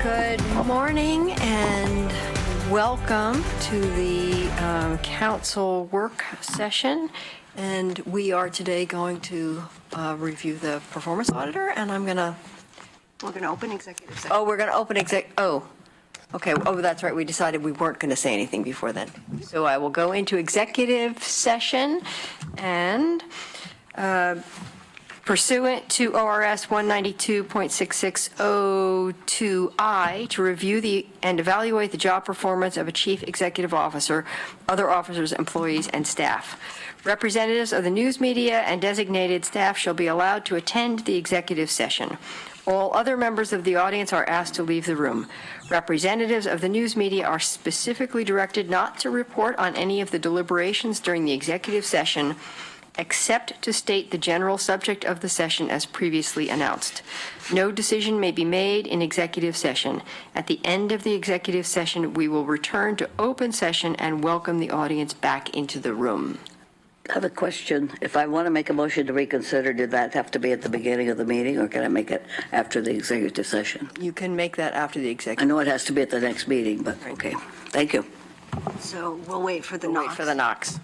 Good morning and welcome to the council work session. And we are today going to review the performance auditor, and we're going to open executive session. Oh, we're going to open okay. Oh, that's right. We decided we weren't going to say anything before then. So I will go into executive session and pursuant to ORS 192.6602I to review and evaluate the job performance of a chief executive officer, other officers, employees, and staff. Representatives of the news media and designated staff shall be allowed to attend the executive session. All other members of the audience are asked to leave the room. Representatives of the news media are specifically directed not to report on any of the deliberations during the executive session, except to state the general subject of the session as previously announced. No decision may be made in executive session. At the end of the executive session, we will return to open session and welcome the audience back into the room. I have a question. If I want to make a motion to reconsider, did that have to be at the beginning of the meeting, or can I make it after the executive session? You can make that after the executive. I know it has to be at the next meeting, but okay. Thank you. So we'll wait for the knocks. Wait for the knocks.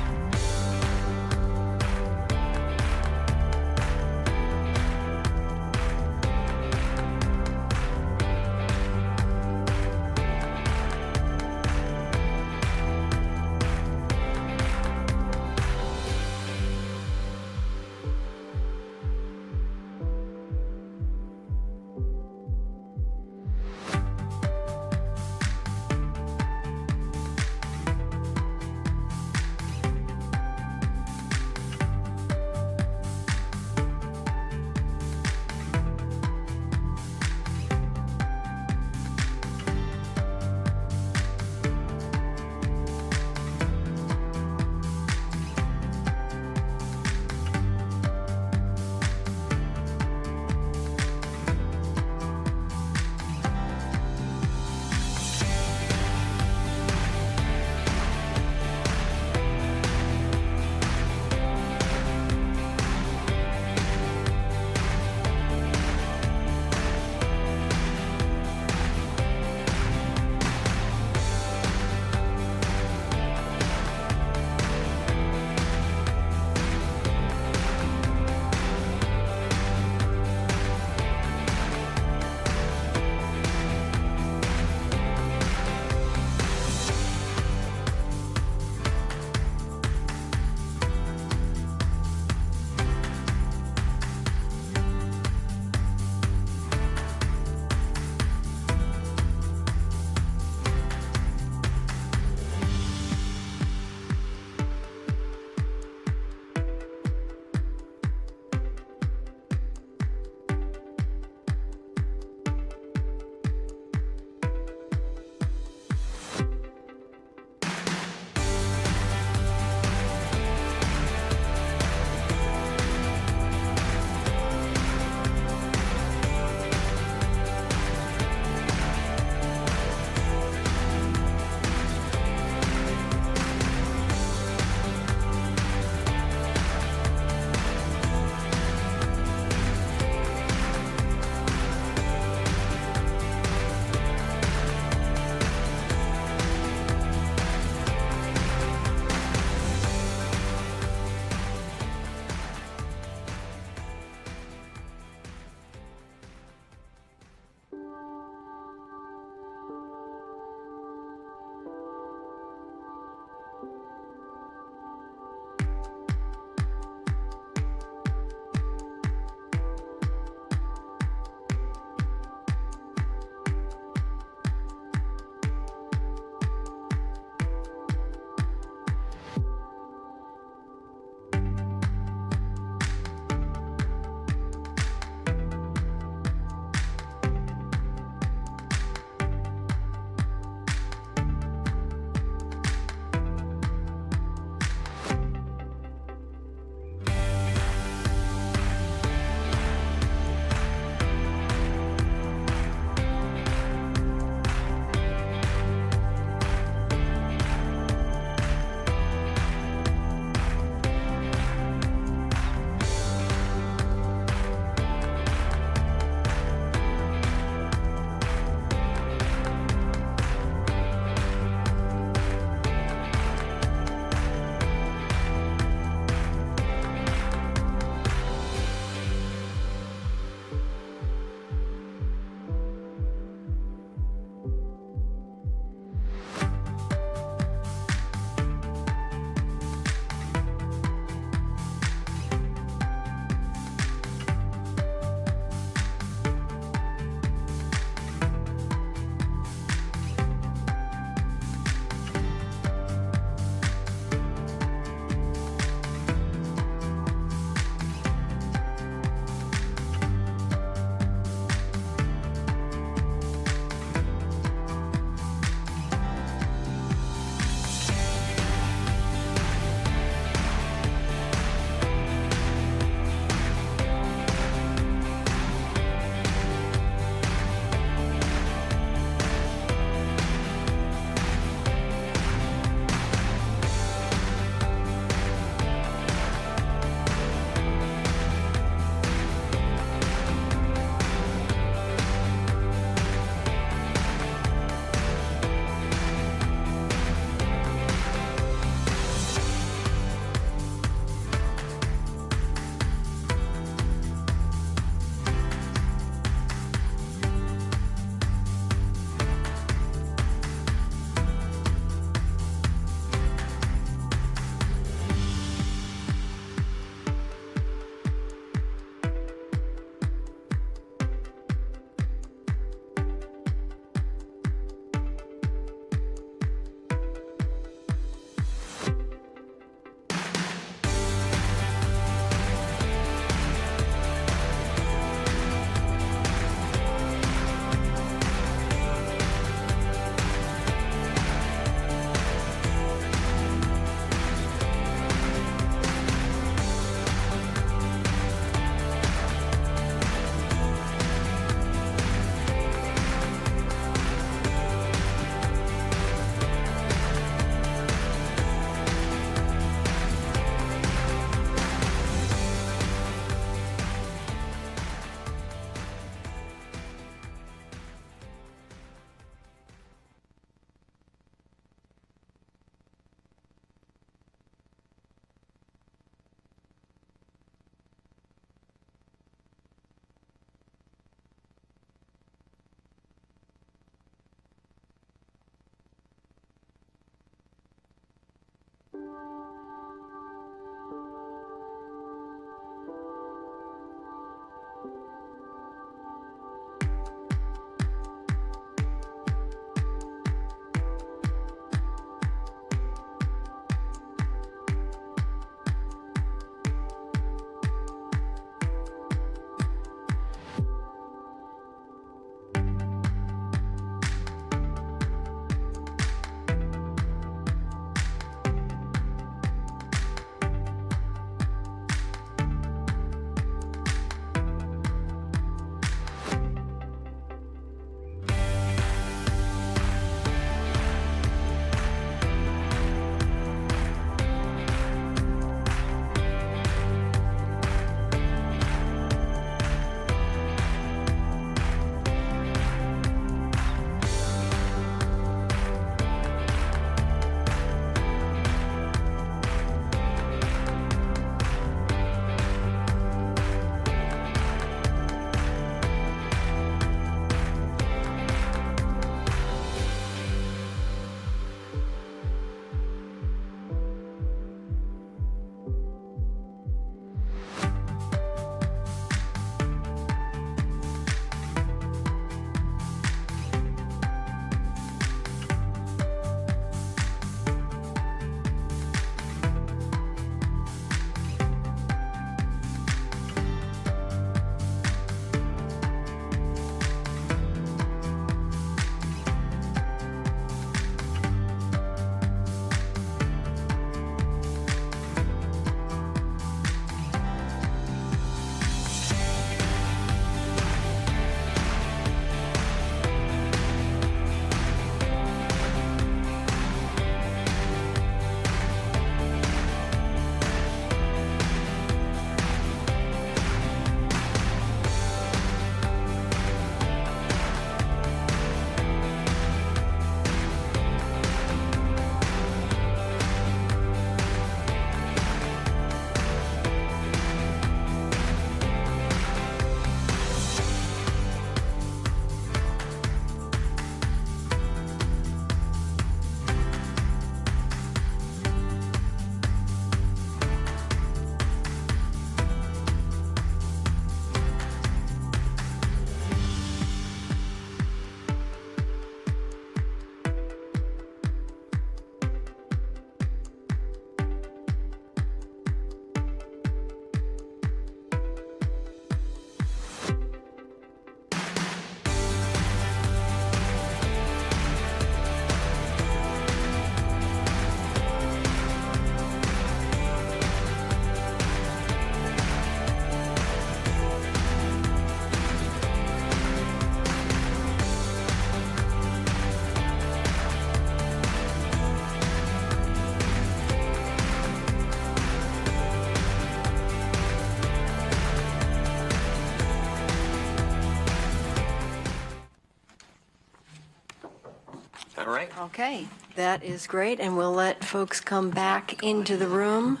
All right. Okay, that is great, and we'll let folks come back into the room.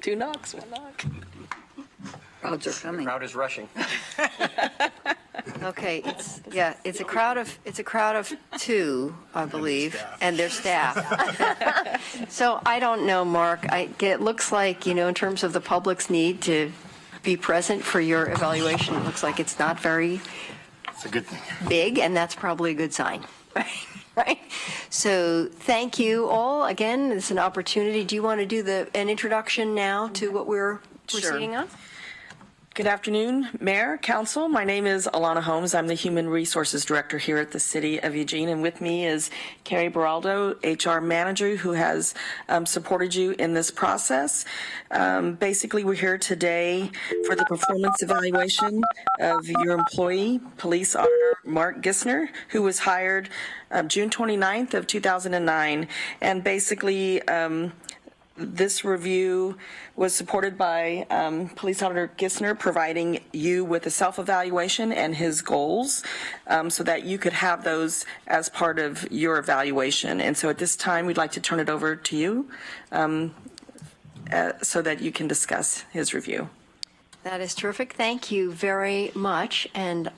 2 knocks, 1 knock. Crowds are coming. Crowd is rushing. Okay, it's a crowd of 2, I believe, and their staff. So I don't know, Mark. It looks like, in terms of the public's need to be present for your evaluation, it looks like it's not very It's a good thing. big, and that's probably a good sign. Right? So thank you all. Again, it's an opportunity. Do you want to do an introduction now to what we're proceeding on? Good afternoon, Mayor, Council. My name is Alana Holmes. I'm the Human Resources Director here at the City of Eugene, and with me is Carrie Baraldo, HR Manager, who has supported you in this process. Basically, we're here today for the performance evaluation of your employee, Police Auditor Mark Gissner, who was hired June 29th of 2009. And basically, this review was supported by Police Auditor Gissner providing you with a self-evaluation and his goals so that you could have those as part of your evaluation. And so at this time, we'd like to turn it over to you so that you can discuss his review. That is terrific. Thank you very much. And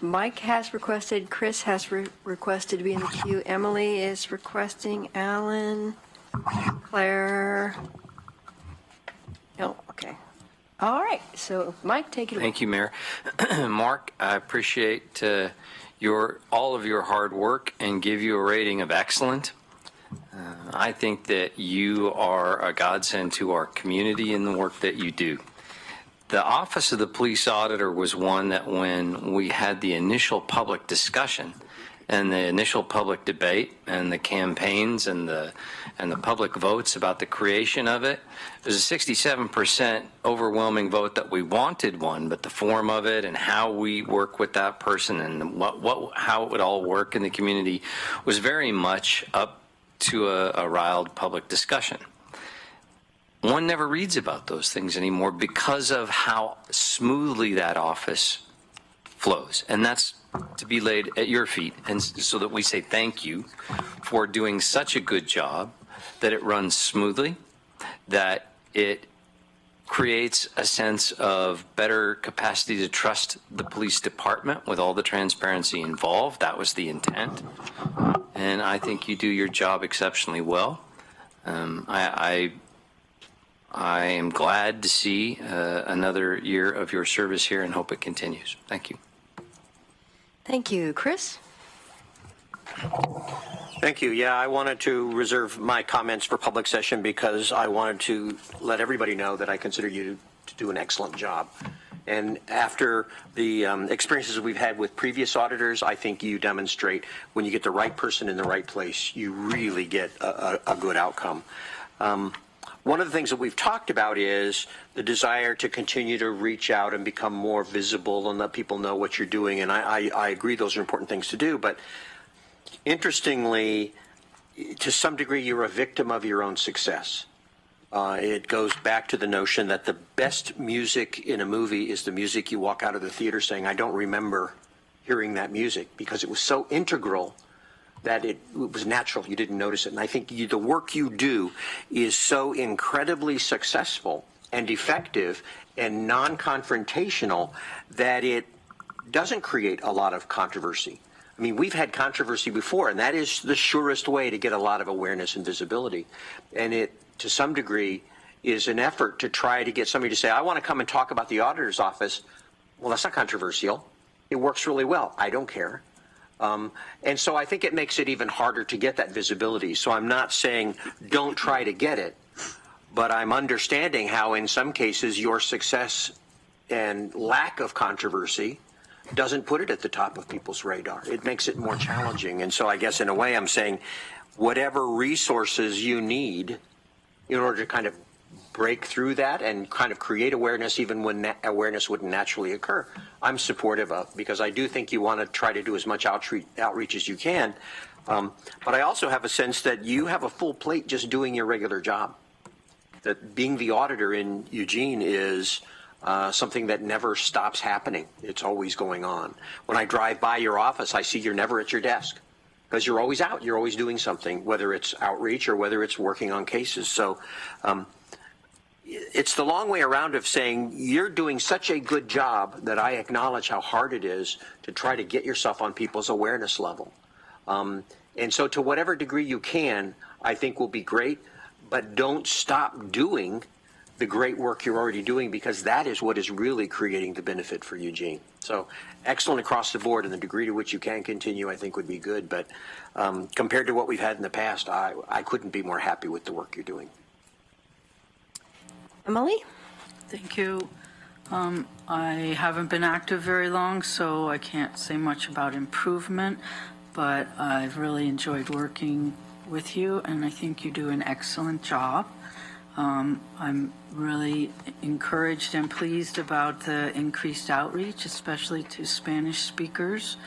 Mike has requested, Chris has requested to be in the queue. Emily is requesting, Alan, Claire. No, okay. All right. So Mike, take it away. Thank you, Mayor. Mark, I appreciate all of your hard work and give you a rating of excellent. I think that you are a godsend to our community in the work that you do. The Office of the Police Auditor was one that when we had the initial public discussion and the initial public debate and the campaigns and the public votes about the creation of it, it was a 67% overwhelming vote that we wanted one, but the form of it and how we work with that person and how it would all work in the community was very much up to a riled public discussion. One never reads about those things anymore because of how smoothly that office flows. And that's to be laid at your feet. And so that we say thank you for doing such a good job, that it runs smoothly, that it creates a sense of better capacity to trust the police department with all the transparency involved. That was the intent. And I think you do your job exceptionally well. I am glad to see another year of your service here and hope it continues. Thank you. Thank you. Chris? Thank you. Yeah, I wanted to reserve my comments for public session because I wanted to let everybody know that I consider you to do an excellent job. And after the experiences we've had with previous auditors, I think you demonstrate when you get the right person in the right place, you really get a good outcome. One of the things that we've talked about is the desire to continue to reach out and become more visible and let people know what you're doing. And I agree those are important things to do. But interestingly, to some degree, you're a victim of your own success. It goes back to the notion that the best music in a movie is the music you walk out of the theater saying, I don't remember hearing that music, because it was so integral that it was natural. You didn't notice it. And I think the work you do is so incredibly successful and effective and non-confrontational that it doesn't create a lot of controversy. I mean, we've had controversy before, and that is the surest way to get a lot of awareness and visibility. And it, to some degree, is an effort to try to get somebody to say, I want to come and talk about the auditor's office. Well, that's not controversial. It works really well. I don't care. And so I think it makes it even harder to get that visibility. So I'm not saying don't try to get it, but I'm understanding how in some cases your success and lack of controversy doesn't put it at the top of people's radar. It makes it more challenging. And so I guess in a way I'm saying whatever resources you need in order to kind of break through that and kind of create awareness even when awareness wouldn't naturally occur, I'm supportive of, because I do think you want to try to do as much outreach as you can. But I also have a sense that you have a full plate just doing your regular job. That being the auditor in Eugene is something that never stops happening. It's always going on. When I drive by your office, I see you're never at your desk because you're always out. You're always doing something, whether it's outreach or whether it's working on cases. So it's the long way around of saying you're doing such a good job that I acknowledge how hard it is to try to get yourself on people's awareness level. And so to whatever degree you can, I think will be great, but don't stop doing the great work you're already doing, because that is what is really creating the benefit for Eugene. So excellent across the board, and the degree to which you can continue, I think, would be good. But compared to what we've had in the past, I couldn't be more happy with the work you're doing. Emily? Thank you. I haven't been active very long, so I can't say much about improvement, but I've really enjoyed working with you, and I think you do an excellent job. I'm really encouraged and pleased about the increased outreach, especially to Spanish speakers.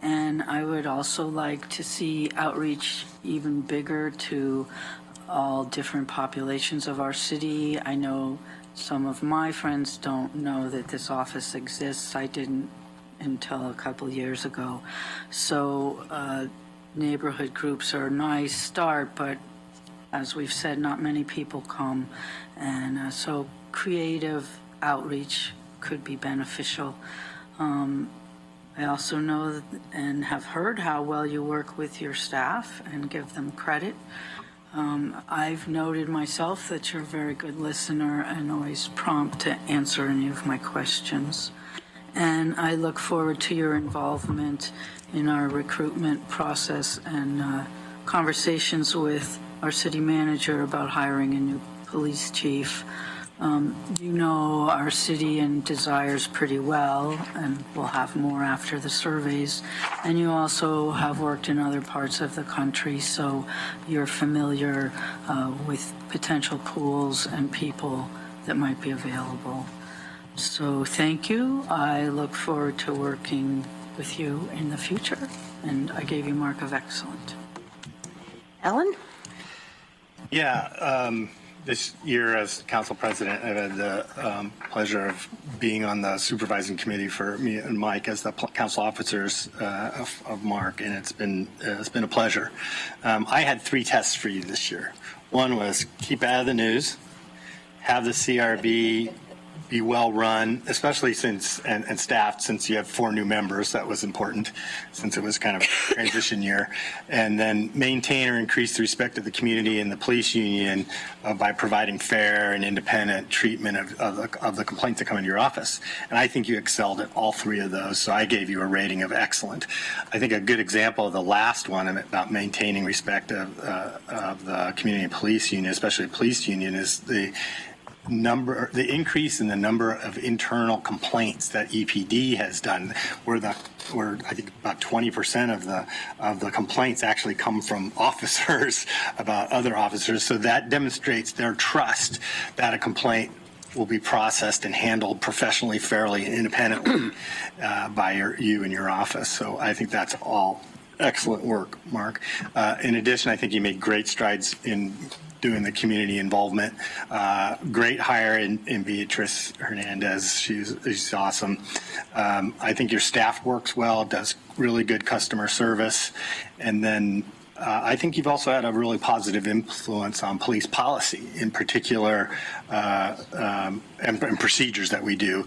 And I would also like to see outreach even bigger to all different populations of our city. I know some of my friends don't know that this office exists. I didn't until a couple years ago. So neighborhood groups are a nice start, but as we've said, not many people come, and so creative outreach could be beneficial. I also know and have heard how well you work with your staff and give them credit. I've noted myself that you're a very good listener and always prompt to answer any of my questions. And I look forward to your involvement in our recruitment process and conversations with our city manager about hiring a new police chief. You know our city and desires pretty well, and we'll have more after the surveys. And you also have worked in other parts of the country, so you're familiar with potential pools and people that might be available. So thank you. I look forward to working with you in the future, and I gave you mark of excellent. Ellen? Yeah, this year as council president, I've had the pleasure of being on the supervising committee for me and Mike as the council officers of Mark, and it's been a pleasure. I had 3 tests for you this year. One was keep out of the news, have the CRB be well run, especially since and staffed, since you have 4 new members. That was important since it was kind of a transition year. And then maintain or increase the respect of the community and the police union by providing fair and independent treatment of the complaints that come into your office. And I think you excelled at all 3 of those, so I gave you a rating of excellent. I think a good example of the last one about maintaining respect of the community and police union, especially the police union, is the increase in the number of internal complaints that EPD has done, where I think about 20% of the complaints actually come from officers about other officers. So that demonstrates their trust that a complaint will be processed and handled professionally, fairly, and independently by you and your office. So I think that's all excellent work, Mark. In addition, I think you made great strides in doing the community involvement. Great hire in Beatrice Hernandez. She's awesome. I think your staff works well, does really good customer service. And then I think you've also had a really positive influence on police policy, in particular, and procedures that we do.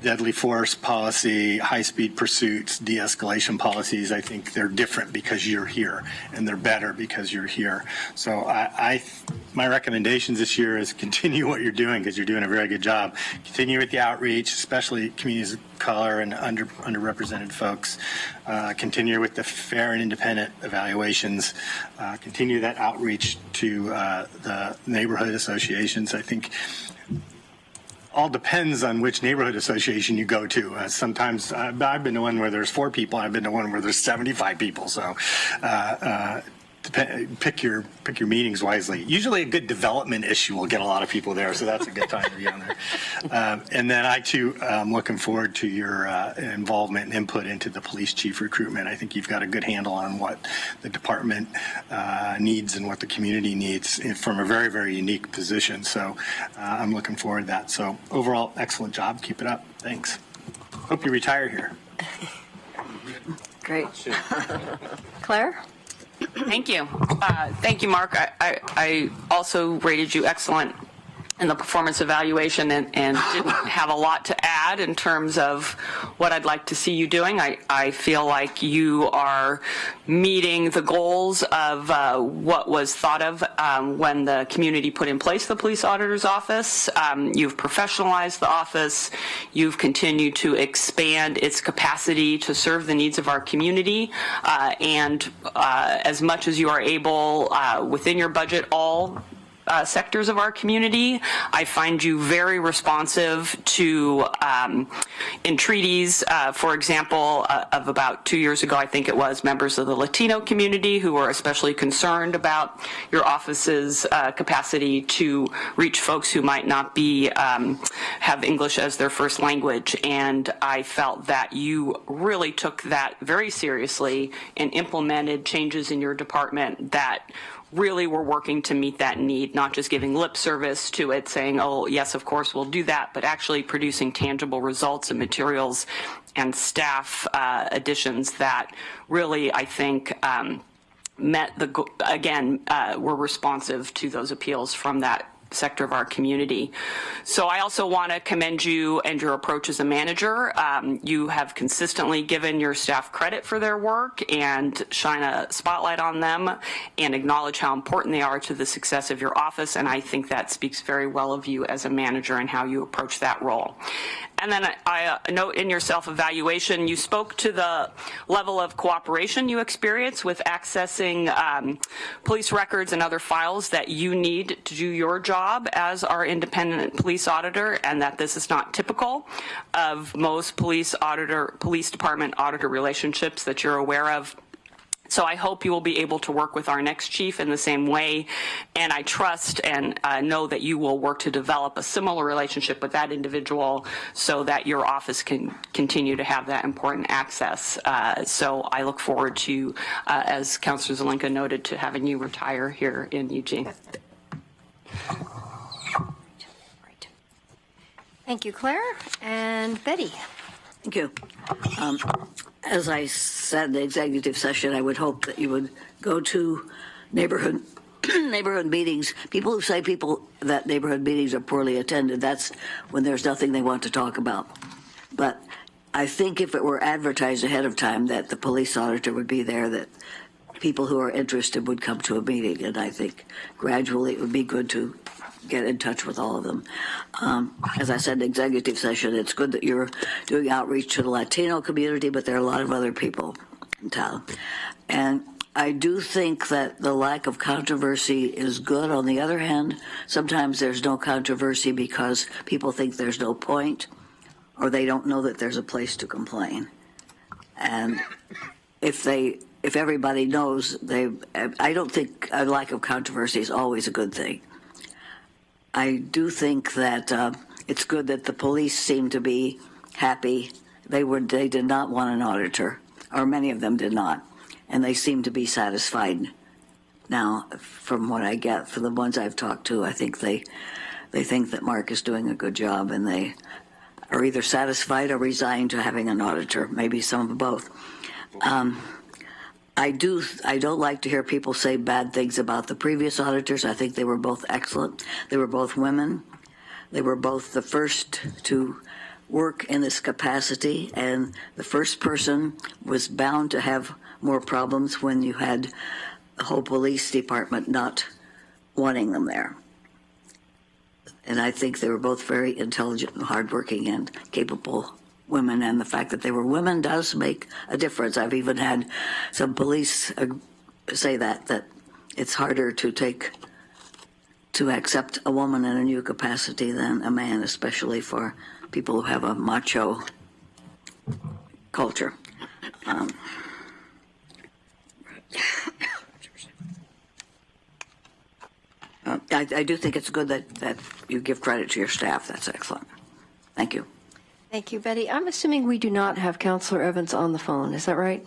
Deadly force policy, high-speed pursuits, de-escalation policies, I think they're different because you're here, and they're better because you're here. So my recommendations this year is continue what you're doing, because you're doing a very good job. Continue with the outreach, especially communities of color and underrepresented folks. Continue with the fair and independent evaluations. Continue that outreach to the neighborhood associations. I think all depends on which neighborhood association you go to. Sometimes I've been to one where there's 4 people. I've been to one where there's 75 people. So pick your meetings wisely. Usually a good development issue will get a lot of people there, so that's a good time to be on there. And then I too am looking forward to your involvement and input into the police chief recruitment. I think you've got a good handle on what the department needs and what the community needs from a very, very unique position. So I'm looking forward to that. So overall, excellent job. Keep it up. Thanks. Hope you retire here. Great. Claire? Thank you. Thank you, Mark. I also rated you excellent in the performance evaluation and didn't have a lot to add in terms of what I'd like to see you doing. I feel like you are meeting the goals of what was thought of when the community put in place the police auditor's office. You've professionalized the office. You've continued to expand its capacity to serve the needs of our community. And as much as you are able within your budget, all sectors of our community. I find you very responsive to entreaties, for example, of about 2 years ago, I think it was, members of the Latino community who were especially concerned about your office's capacity to reach folks who might not be have English as their first language. And I felt that you really took that very seriously and implemented changes in your department that really were working to meet that need, not just giving lip service to it, saying, oh, yes, of course, we'll do that, but actually producing tangible results and materials and staff additions that really, I think, met the, again, were responsive to those appeals from that sector of our community. So I also want to commend you and your approach as a manager. You have consistently given your staff credit for their work and shine a spotlight on them and acknowledge how important they are to the success of your office. And I think that speaks very well of you as a manager and how you approach that role. And then I note in your self-evaluation, you spoke to the level of cooperation you experience with accessing police records and other files that you need to do your job as our independent police auditor, and that this is not typical of most police department auditor relationships that you're aware of. So I hope you will be able to work with our next chief in the same way, and I trust and know that you will work to develop a similar relationship with that individual so that your office can continue to have that important access. So I look forward to, as Councilor Zelenka noted, to having you retire here in Eugene. Thank you, Claire. And Betty? Thank you. As I said in the executive session, I would hope that you would go to neighborhood meetings. People who say that neighborhood meetings are poorly attended, that's when there's nothing they want to talk about. But I think if it were advertised ahead of time that the police auditor would be there, that people who are interested would come to a meeting. And I think gradually it would be good to get in touch with all of them. As I said in the executive session, it's good that you're doing outreach to the Latino community, but there are a lot of other people in town. And I do think that the lack of controversy is good. On the other hand, sometimes there's no controversy because people think there's no point, or they don't know that there's a place to complain. And if everybody knows, I don't think a lack of controversy is always a good thing. I do think that it's good that the police seem to be happy. They did not want an auditor, or many of them did not, and they seem to be satisfied now. From what I get from the ones I've talked to, I think they think that Mark is doing a good job, and they are either satisfied or resigned to having an auditor. Maybe some of both. I don't like to hear people say bad things about the previous auditors. I think they were both excellent. They were both women. They were both the first to work in this capacity, and the first person was bound to have more problems when you had the whole police department not wanting them there. And I think they were both very intelligent and hardworking and capable women, and the fact that they were women does make a difference. I've even had some police say that it's harder to accept a woman in a new capacity than a man, especially for people who have a macho culture. I do think it's good that you give credit to your staff. That's excellent. Thank you. Thank you, Betty. I'm assuming we do not have Counselor Evans on the phone. Is that right?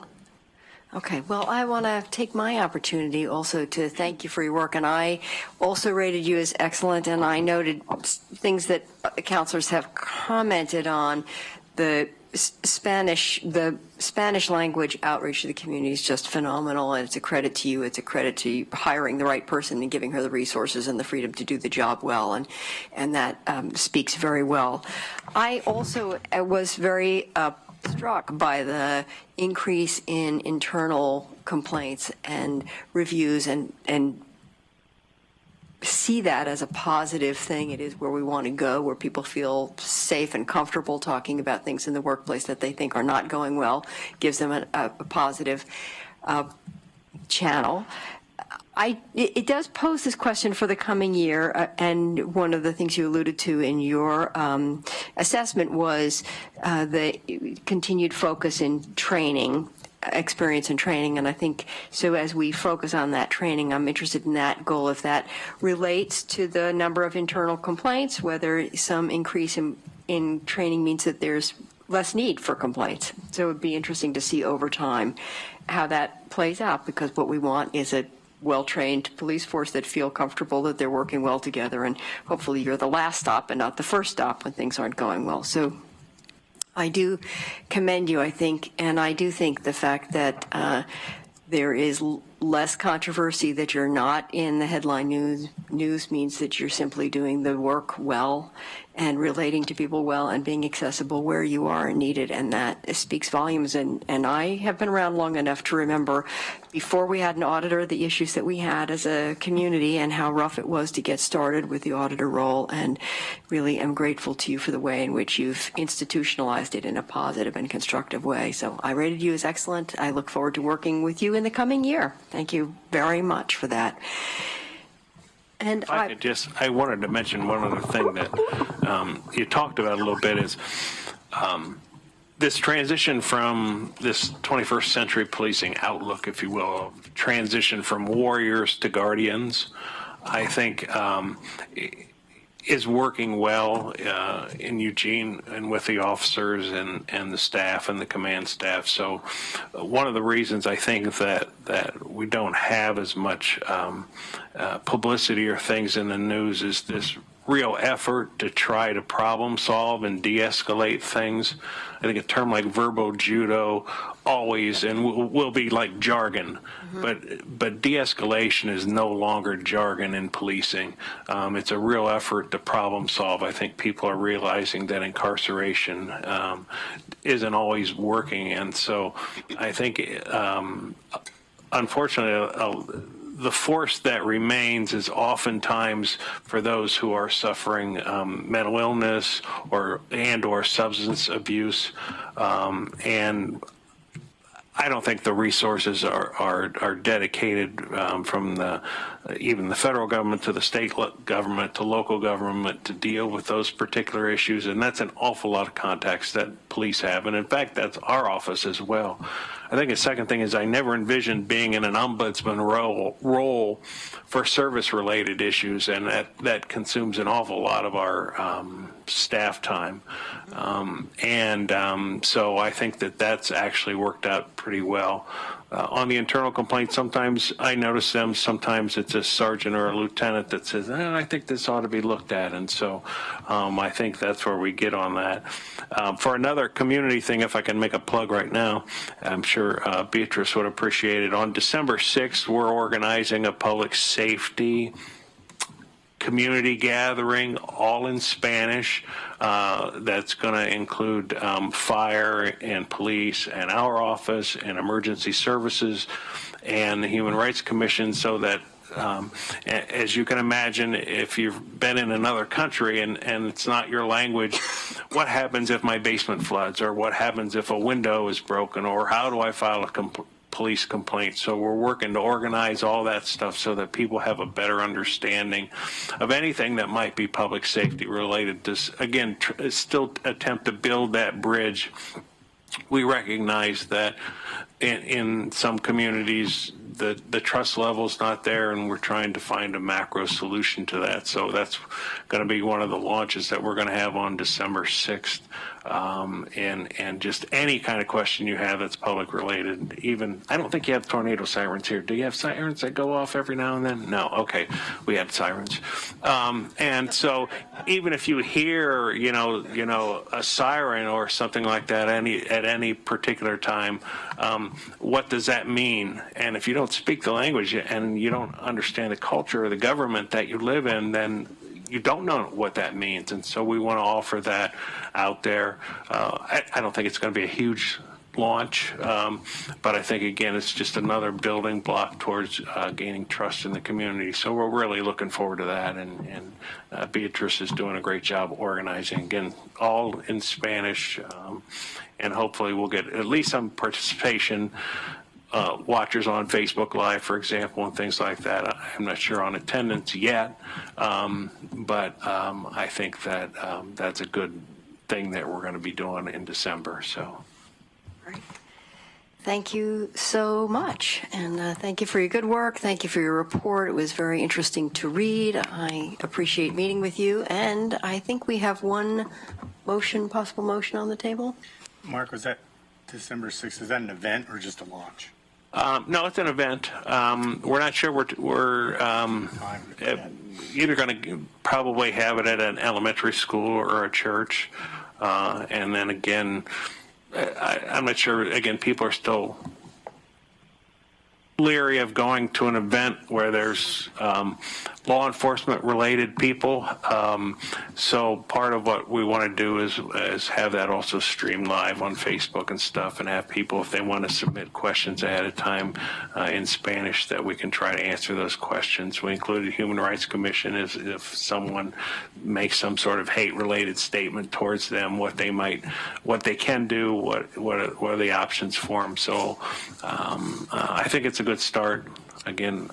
Okay, well, I want to take my opportunity also to thank you for your work, and I also rated you as excellent, and I noted things that counselors have commented on. The Spanish language outreach to the community is just phenomenal, and it's a credit to you. It's a credit to you hiring the right person and giving her the resources and the freedom to do the job well, and that speaks very well. I also was very struck by the increase in internal complaints and reviews and see that as a positive thing. It is where we want to go, where people feel safe and comfortable talking about things in the workplace that they think are not going well, gives them a positive channel. It does pose this question for the coming year, and one of the things you alluded to in your assessment was the continued focus in training, experience in training, and I think so as we focus on that training, I'm interested in that goal, if that relates to the number of internal complaints, whether some increase in training means that there's less need for complaints. So it would be interesting to see over time how that plays out, because what we want is a well-trained police force that feel comfortable that they're working well together, and hopefully you're the last stop and not the first stop when things aren't going well. So I do commend you, I think, and I do think the fact that there is less controversy, that you're not in the headline news means that you're simply doing the work well and relating to people well and being accessible where you are and needed, and that speaks volumes. And I have been around long enough to remember before we had an auditor the issues that we had as a community and how rough it was to get started with the auditor role, and really am grateful to you for the way in which you've institutionalized it in a positive and constructive way. So I rated you as excellent. I look forward to working with you in the coming year. Thank you very much for that. And I wanted to mention one other thing that you talked about a little bit is this transition from this 21st century policing outlook, if you will, transition from warriors to guardians, I think is working well in Eugene and with the officers and the staff and the command staff. So one of the reasons I think that we don't have as much publicity or things in the news is this real effort to try to problem solve and de-escalate things. I think a term like verbo judo always and will be like jargon, but de-escalation is no longer jargon in policing. It's a real effort to problem solve. I think people are realizing that incarceration isn't always working, and so I think unfortunately the force that remains is oftentimes for those who are suffering mental illness or substance abuse, and I don't think the resources are dedicated from even the federal government to the state government to local government to deal with those particular issues, and that's an awful lot of contacts that police have, and in fact that's our office as well. I think the second thing is I never envisioned being in an ombudsman role for service-related issues, and that consumes an awful lot of our staff time. So I think that's actually worked out pretty well. On the internal complaints, sometimes I notice them. Sometimes it's a sergeant or a lieutenant that says, I think this ought to be looked at. And so I think that's where we get on that. For another community thing, if I can make a plug right now, I'm sure Beatrice would appreciate it. On December 6th, we're organizing a public safety community gathering, all in Spanish, that's going to include fire and police and our office and emergency services and the Human Rights Commission, so that as you can imagine, if you've been in another country and it's not your language, what happens if my basement floods, or what happens if a window is broken, or how do I file a police complaint? So we're working to organize all that stuff so that people have a better understanding of anything that might be public safety related to, again, still attempt to build that bridge. We recognize that in some communities the trust level's not there, and we're trying to find a macro solution to that. So that's going to be one of the launches that we're going to have on December 6th. And just any kind of question you have that's public related. Even, I don't think you have tornado sirens here. Do you have sirens that go off every now and then? No. Okay. We have sirens. And so even if you hear, a siren or something like that at any particular time, what does that mean? And if you don't speak the language and you don't understand the culture of the government that you live in, then you don't know what that means. And so we want to offer that out there. I don't think it's going to be a huge launch, but I think, again, it's just another building block towards gaining trust in the community. So we're really looking forward to that, and Beatrice is doing a great job organizing, again, all in Spanish, and hopefully we'll get at least some participation, watchers on Facebook Live, for example, and things like that. I'm not sure on attendance yet, but I think that that's a good thing that we're going to be doing in December. So. Great. Thank you so much, and thank you for your good work. Thank you for your report. It was very interesting to read. I appreciate meeting with you, and I think we have one possible motion on the table. Mark, was that December 6th? Is that an event or just a launch? No, it's an event. We're not sure. We're either going to probably have it at an elementary school or a church, and then again, I'm not sure. Again, people are still leery of going to an event where there's law enforcement related people. So part of what we want to do is have that also streamed live on Facebook and stuff, and have people, if they want to submit questions ahead of time in Spanish, that we can try to answer those questions. We included Human Rights Commission if someone makes some sort of hate related statement towards them, what they can do, what are the options for them. So I think it's a good start. Again,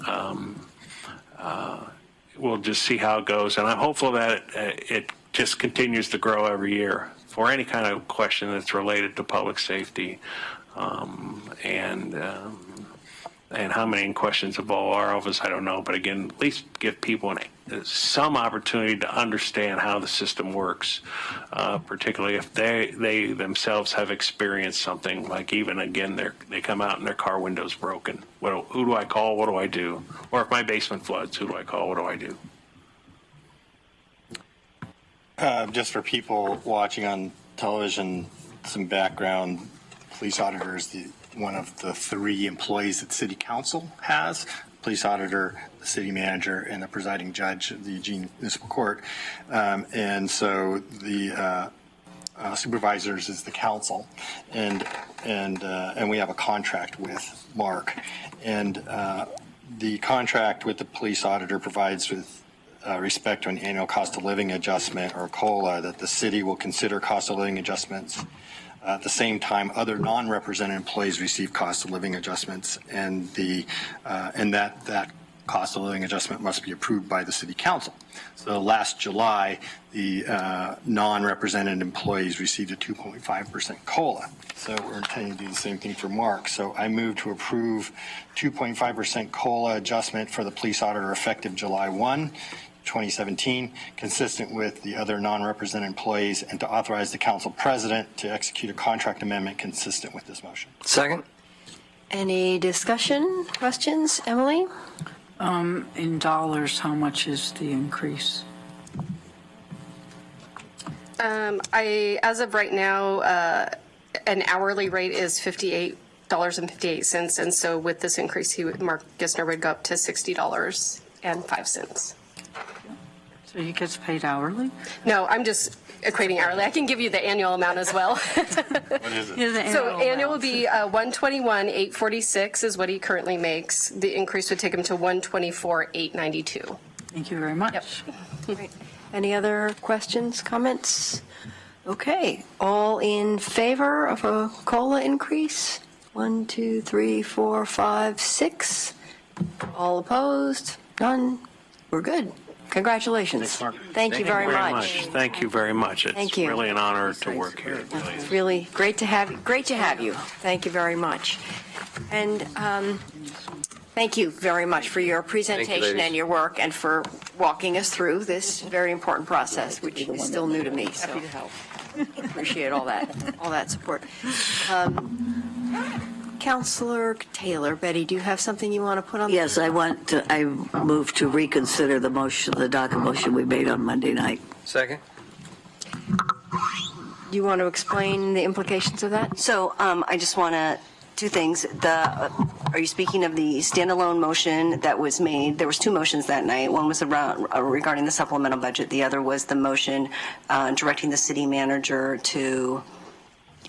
we'll just see how it goes, and I'm hopeful that it just continues to grow every year for any kind of question that's related to public safety, and how many questions of all our office, I don't know, but again, at least give people some opportunity to understand how the system works, particularly if they themselves have experienced something, like even, again, they come out and their car window's broken. Who do I call? What do I do? Or if my basement floods, who do I call? What do I do? Just for people watching on television, some background, police auditor is one of the three employees that City Council has: police auditor, the city manager, and the presiding judge of the Eugene Municipal Court. And so the supervisors is the council, and we have a contract with Mark, and the contract with the police auditor provides with respect to an annual cost of living adjustment, or COLA, that the city will consider cost of living adjustments. At the same time, other non-represented employees receive cost of living adjustments, and that cost of living adjustment must be approved by the City Council. So last July, the non-represented employees received a 2.5% COLA. So we're intending to do the same thing for Mark. So I move to approve 2.5% COLA adjustment for the police auditor effective July 1. 2017, consistent with the other non-represented employees, and to authorize the council president to execute a contract amendment consistent with this motion. Second. Any discussion, questions? Emily? In dollars, how much is the increase? As of right now, an hourly rate is $58.58, and so with this increase, Mark Gissner would go up to $60.05. So he gets paid hourly? No, I'm just equating hourly. I can give you the annual amount as well. What is it? Yeah, So annual will be $121,846 is what he currently makes. The increase would take him to $124,892. Thank you very much. Yep. Great. Any other questions, comments? Okay, all in favor of a COLA increase? 1, 2, 3, 4, 5, 6. All opposed? None? We're good. Congratulations. Thanks, Mark. Thank you very much. Thank you very much. It's Thank you. really an honor to work here. It's really great to have you. Great to have you. Thank you very much. And Thank you very much for your presentation ladies. and your work and for walking us through this very important process, which is still new to me. So appreciate all that support. Councilor Taylor, Betty, do you have something you want to put on? Yes, I move to reconsider the DACA motion we made on Monday night. Second? Do you want to explain the implications of that? So I just want to, two things. Are you speaking of the standalone motion that was made? There was two motions that night. One was around regarding the supplemental budget. The other was the motion directing the city manager to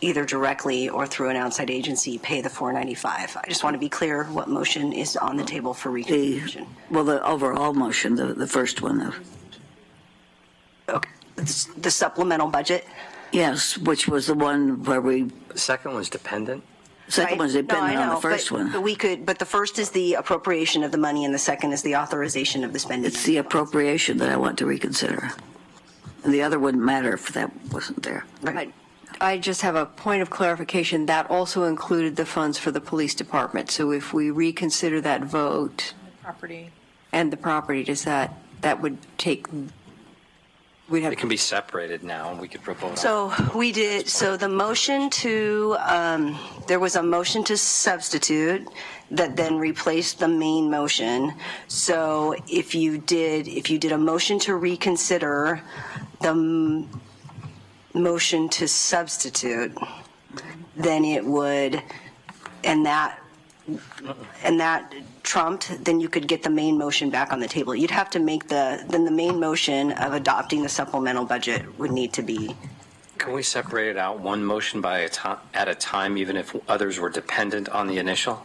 either directly or through an outside agency pay the $495. I just want to be clear what motion is on the table for reconsideration. The overall motion, the first one, though. Okay. The supplemental budget? Yes, which was the one where The second one's dependent. second one's dependent on the first but, one. But the first is the appropriation of the money and the second is the authorization of the spending. It's the appropriation that I want to reconsider. And the other wouldn't matter if that wasn't there. I just have a point of clarification. That also included the funds for the police department. So if we reconsider that vote. Property. And the property, that would take, we'd have. It can be separated now, and we could propose. So we did, so the motion to, there was a motion to substitute that then replaced the main motion. So if you did a motion to reconsider the motion to substitute, then it would, and that trumped, then you could get the main motion back on the table. You'd have to make then the main motion of adopting the supplemental budget would need to be. Can we separate it out one motion at a time, even if others were dependent on the initial?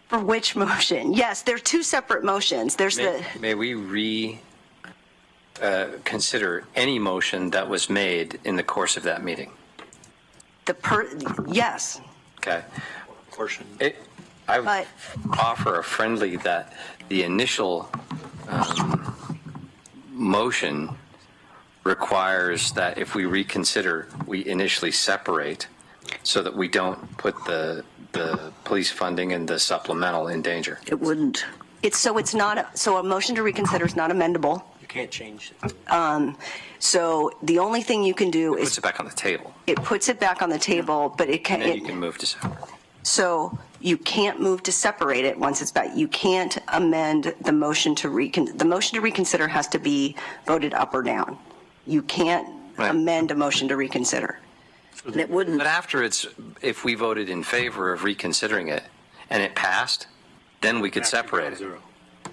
For which motion? Yes, there are two separate motions. There's May we consider any motion that was made in the course of that meeting? Yes. Okay. I would offer a friendly that the initial motion requires that if we reconsider, we initially separate so that we don't put the police funding and the supplemental in danger. It wouldn't. It's not, so a motion to reconsider is not amendable. You can't change it. So the only thing you can do It is. puts it back on the table. It puts it back on the table, but it can. And then you can move to separate. So you can't move to separate it once it's back. You can't amend the motion to the motion to reconsider has to be voted up or down. You can't amend a motion to reconsider. And it wouldn't. But if we voted in favor of reconsidering it and it passed, then we could separate it.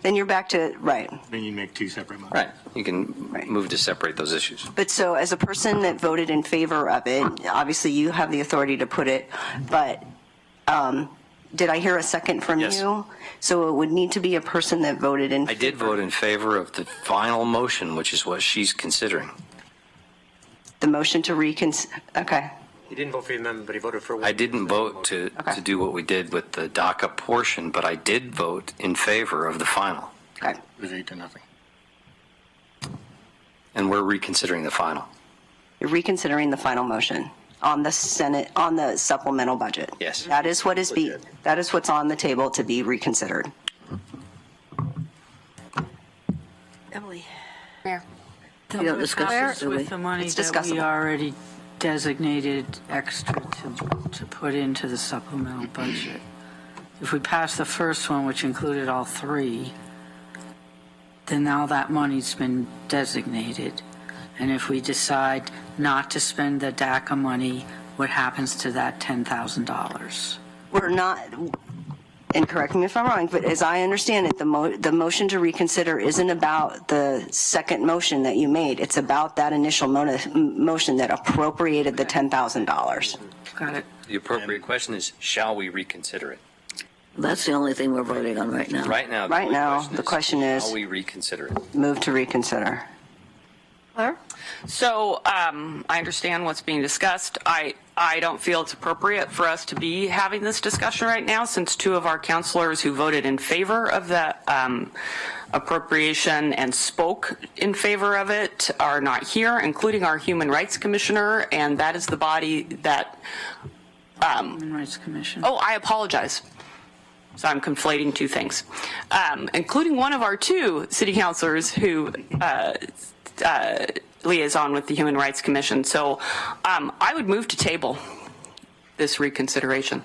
Then you're back to, right. Then you make two separate motions. Right. You can move to separate those issues. But so as a person that voted in favor of it, obviously you have the authority to put it, but did I hear a second from Yes. you? So it would need to be a person that voted in favor. I did vote in favor of the final motion, which is what she's considering. The motion to reconsider, okay. He didn't vote for the amendment, but he voted for. I didn't vote to do what we did with the DACA portion, but I did vote in favor of the final. Okay. It was 8-0. And we're reconsidering the final. You're reconsidering the final motion on the Senate, on the supplemental budget. Yes. That is that is what's on the table to be reconsidered. Emily. Mayor. You don't discuss this, do we? With the money It's that we discussable. already designated extra to put into the supplemental budget. If we pass the first one, which included all three, then now that money's been designated. And if we decide not to spend the DACA money, what happens to that $10,000? We're not, and correct me if I'm wrong, but as I understand it, the motion to reconsider isn't about the second motion that you made. It's about that initial motion that appropriated the $10,000. Got it. The appropriate question is, shall we reconsider it? That's the only thing we're voting on right now. Right now, Right now, the question is- shall we reconsider it? Move to reconsider. Claire? So I understand what's being discussed. I don't feel it's appropriate for us to be having this discussion right now since two of our counselors who voted in favor of the appropriation and spoke in favor of it are not here, including our Human Rights Commissioner, and that is the body that Human Rights Commission. Oh, I apologize. So I'm conflating two things, including one of our two city councilors who liaison with the Human Rights Commission. So I would move to table this reconsideration.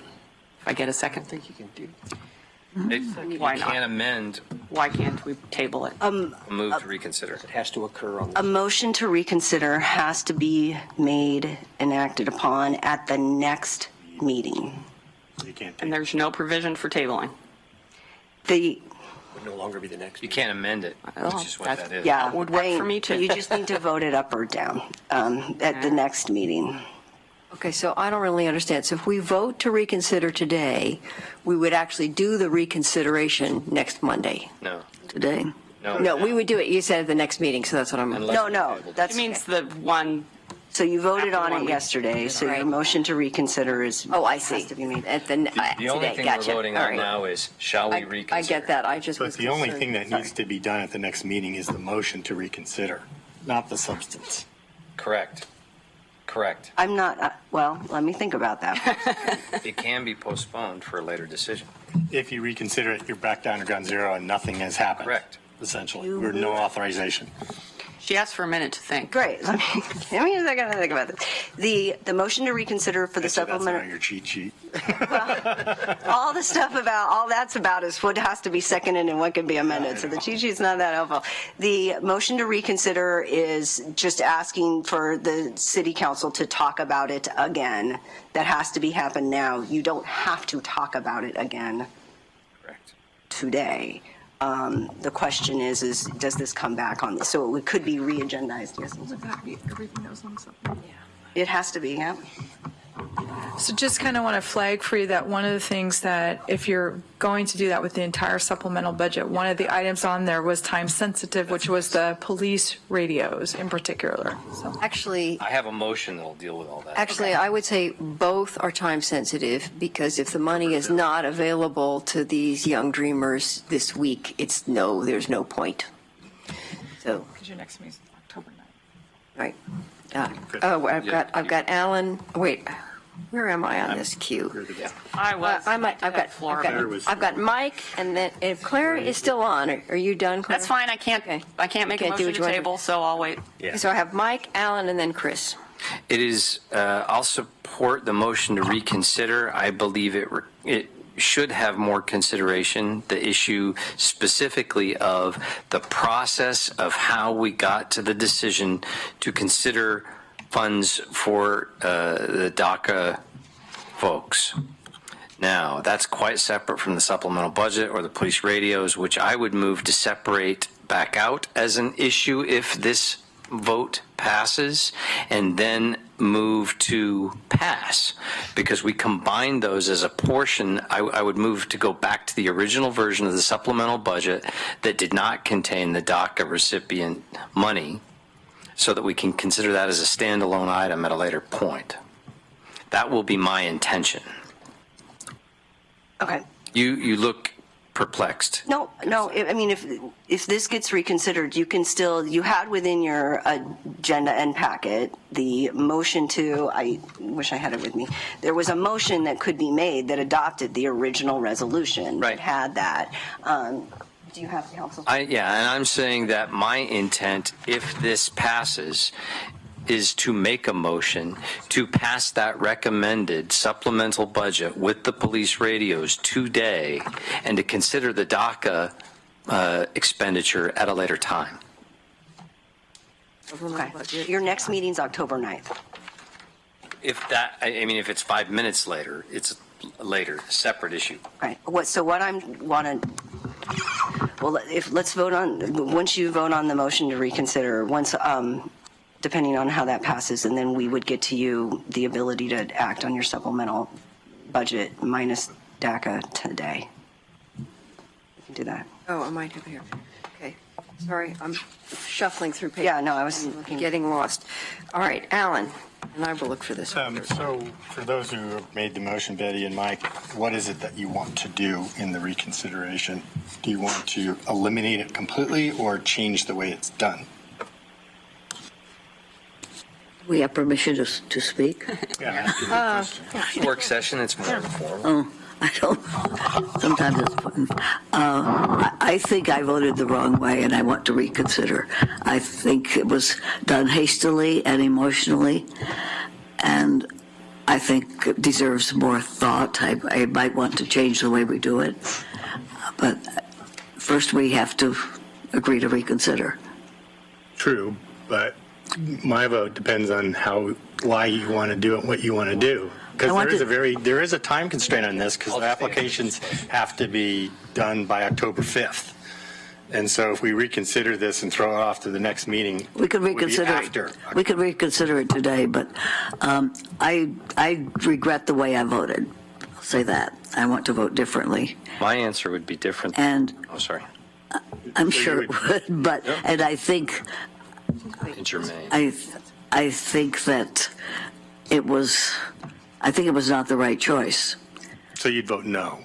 If I get a second. I think you can do. Why You not? can't amend Why can't we table it? a move to reconsider. It has to occur on A the. motion to reconsider has to be made and acted upon at the next meeting. You can't And there's no provision for tabling. The, Would no longer be the next. You can't amend it, which is what that is. yeah. That would work for me, too. You just need to vote it up or down at the next meeting. Okay, so I don't really understand. So if we vote to reconsider today, we would actually do the reconsideration next Monday? No. Today? No, we would do it, you said at the next meeting, so that's what I'm. Unless No, we no, table it. that's, It means the one, so you voted after on 1 it week. yesterday, so your Right. motion to reconsider is. Oh, I see. Has to be made. At the, The only today, thing gotcha. we're voting All on right. now is, shall we I reconsider? get that, I just But was the only concerned. thing that needs to be done at the next meeting is the motion to reconsider, not the substance. Correct. Correct. I'm not, well, let me think about that. It can be postponed for a later decision. If you reconsider it, you're back down to ground zero and nothing has happened. Correct. Essentially, we're no authorization. she asked for a minute to think. Great, let me a second to think about this. The motion to reconsider for the That's not supplemental. your cheat sheet. All the stuff about, all that's about is what has to be seconded and what can be amended. So the cheat sheet's not that helpful. The motion to reconsider is just asking for the city council to talk about it again. That has to be happened now. You don't have to talk about it again Correct. today. The question is does this come back on? So it could be re-agendized. Yes, Everything that was on the supplement. it has to be, yeah. So just kind of want to flag for you that one of the things that if you're going to do that with the entire supplemental budget, one of the items on there was time sensitive, which was the police radios in particular. So Actually, I have a motion that'll deal with all that. I would say both are time sensitive because if the money is not available to these young dreamers this week, there's no point. So, because your next meeting is October 9th. right. I've got Alan, wait, where am I on this queue? I was. I've got Mike, and then if Claire is still on, are you done, Claire? That's fine. I can't make a Can't do motion what to you want to. table, so I'll wait. So I have Mike, Alan, and then Chris. It is, I'll support the motion to reconsider. I believe it should have more consideration, the issue specifically of the process of how we got to the decision to consider funds for the DACA folks. Now, that's quite separate from the supplemental budget or the police radios, which I would move to separate back out as an issue if this vote passes, and then move to pass, because we combine those as a portion. I would move to go back to the original version of the supplemental budget that did not contain the DACA recipient money, so that we can consider that as a standalone item at a later point. That will be my intention. Okay. You look perplexed. No, I mean, if this gets reconsidered, you had within your agenda and packet the motion to, I wish I had it with me, there was a motion that could be made that adopted the original resolution. Right. It had that. Do you have counsel? Yeah, and I'm saying that my intent, if this passes, is to make a motion to pass that recommended supplemental budget with the police radios today and to consider the DACA expenditure at a later time. Okay. Your next meeting's October 9th. If that, I mean, if it's 5 minutes later, it's later, separate issue. Right. What I'm well, let's vote on, once you vote on the motion to reconsider, depending on how that passes, and then we would get to you the ability to act on your supplemental budget minus DACA today. We can do that. Oh, I might have it here. Okay, sorry, I'm shuffling through papers. Yeah, no, I was looking. Getting lost. All right, Alan, and I will look for this. So for those who have made the motion, Betty and Mike, what is it that you want to do in the reconsideration? Do you want to eliminate it completely or change the way it's done? We have permission to speak? Work session, it's more informal. Oh, I don't, sometimes it's fun. I think I voted the wrong way, and I want to reconsider. I think it was done hastily and emotionally, and I think it deserves more thought. I might want to change the way we do it, but first we have to agree to reconsider. True, but my vote depends on why you want to do it, what you want to do. Because there is a time constraint on this, because the applications have to be done by October 5th. And so if we reconsider this and throw it off to the next meeting, We could reconsider. We could reconsider it today, but I regret the way I voted. I'll say that. I want to vote differently. My answer would be different. And Oh, sorry. I'm sure it would, but and I think Germaine. I think that it was not the right choice. so you'd vote no.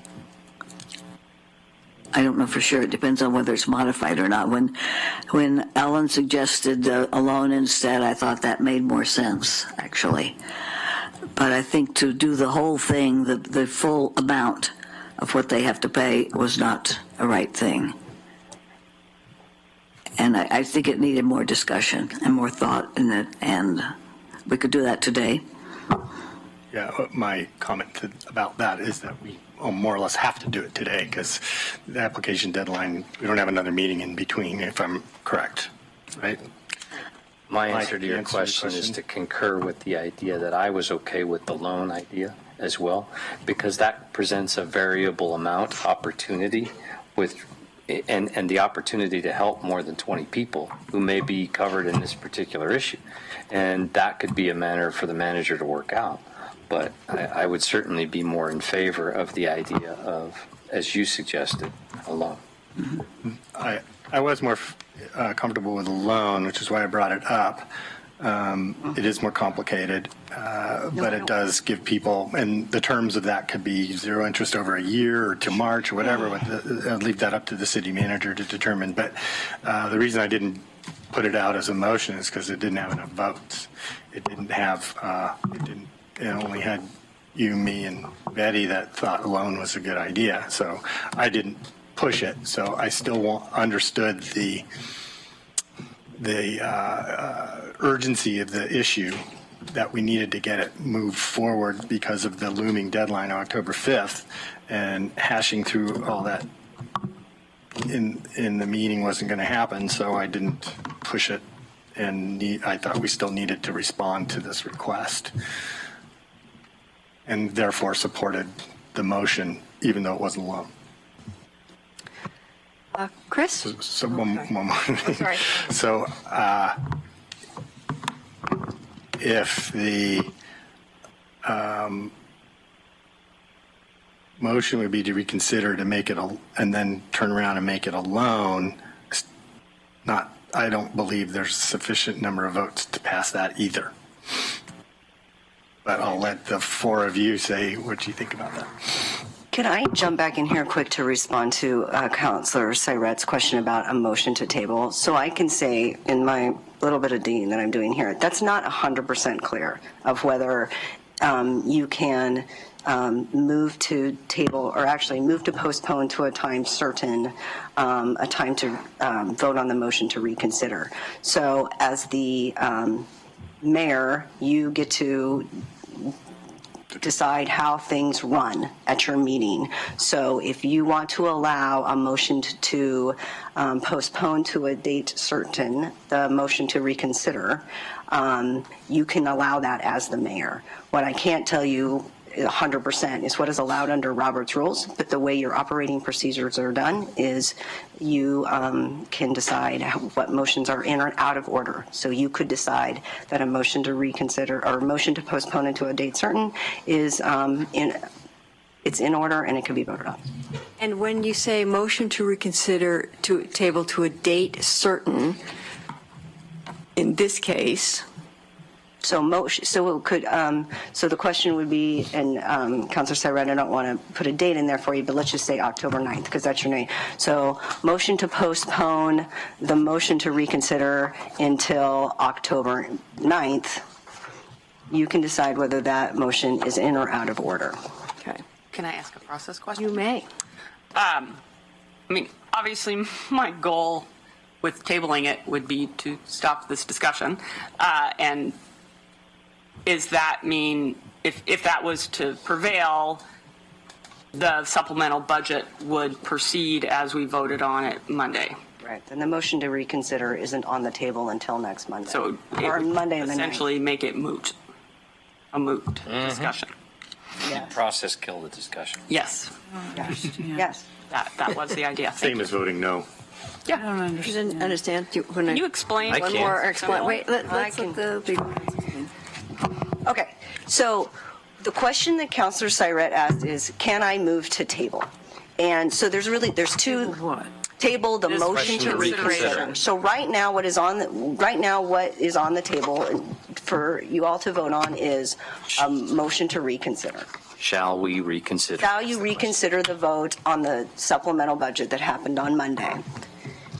I don't know for sure. It depends on whether it's modified or not. When Ellen suggested a loan instead, I thought that made more sense, actually. But I think to do the whole thing, the full amount of what they have to pay was not a right thing. And I think it needed more discussion and more thought in it, and we could do that today. Yeah, my comment about that is that we more or less have to do it today, because the application deadline, we don't have another meeting in between, if I'm correct, right? My Mike, answer to your question is to concur with the idea that I was okay with the loan idea as well, because that presents a variable amount opportunity and the opportunity to help more than 20 people who may be covered in this particular issue. And that could be a matter for the manager to work out. But I would certainly be more in favor of the idea of, as you suggested, a loan. I was more comfortable with a loan, which is why I brought it up. It is more complicated, but it does give people, and the terms of that could be zero interest over a year or to March or whatever. I'll leave that up to the city manager to determine. But the reason I didn't put it out as a motion is because it didn't have enough votes. It only had you, me, and Betty that thought a loan was a good idea. So I didn't push it. So I still understood the urgency of the issue, that we needed to get it moved forward because of the looming deadline on October 5th, and hashing through all that in the meeting wasn't going to happen. So I didn't push it, and I thought we still needed to respond to this request, and therefore supported the motion, even though it wasn't a loan. Chris? So one more. Sorry. So if the motion would be to reconsider to make it and then turn around and make it a loan, I don't believe there's a sufficient number of votes to pass that either. But I'll let the four of you say what you think about that. Can I jump back in here quick to respond to Councilor Syret's question about a motion to table? So I can say in my little bit of digging that I'm doing here, that's not 100% clear of whether you can move to table, or actually move to postpone to a time certain, a time to vote on the motion to reconsider. So as the mayor, you get to decide how things run at your meeting. So if you want to allow a motion to postpone to a date certain, the motion to reconsider, you can allow that as the mayor. What I can't tell you 100% is what is allowed under Robert's rules, but the way your operating procedures are done is you can decide what motions are in or out of order. So you could decide that a motion to reconsider or a motion to postpone into a date certain is it's in order and it can be voted on. And when you say motion to reconsider to table to a date certain, in this case, So it could. So the question would be, and Councilor Syret, I don't want to put a date in there for you, but let's just say October 9th, because that's your name. So motion to postpone the motion to reconsider until October 9th, you can decide whether that motion is in or out of order. Okay. Can I ask a process question? You may. I mean, obviously, my goal with tabling it would be to stop this discussion. And does that mean if that was to prevail, the supplemental budget would proceed as we voted on it Monday? Right. Then the motion to reconsider isn't on the table until next Monday. So it or would Monday the 9th. essentially make it moot, a moot discussion. Yes. Process kill the discussion. Yes, Yes. that was the idea. Thank Same you. as voting no. I don't understand. Didn't understand. Do Can you explain? I one can't. more explain? Wait, let's can. let the big. Okay. So the question that Councilor Syret asked is, can I move to table? And so there's two. What? Table the motion question to to reconsider. reconsider. So what is on the table for you all to vote on is a motion to reconsider. Shall we reconsider? Shall you reconsider the vote on the supplemental budget that happened on Monday?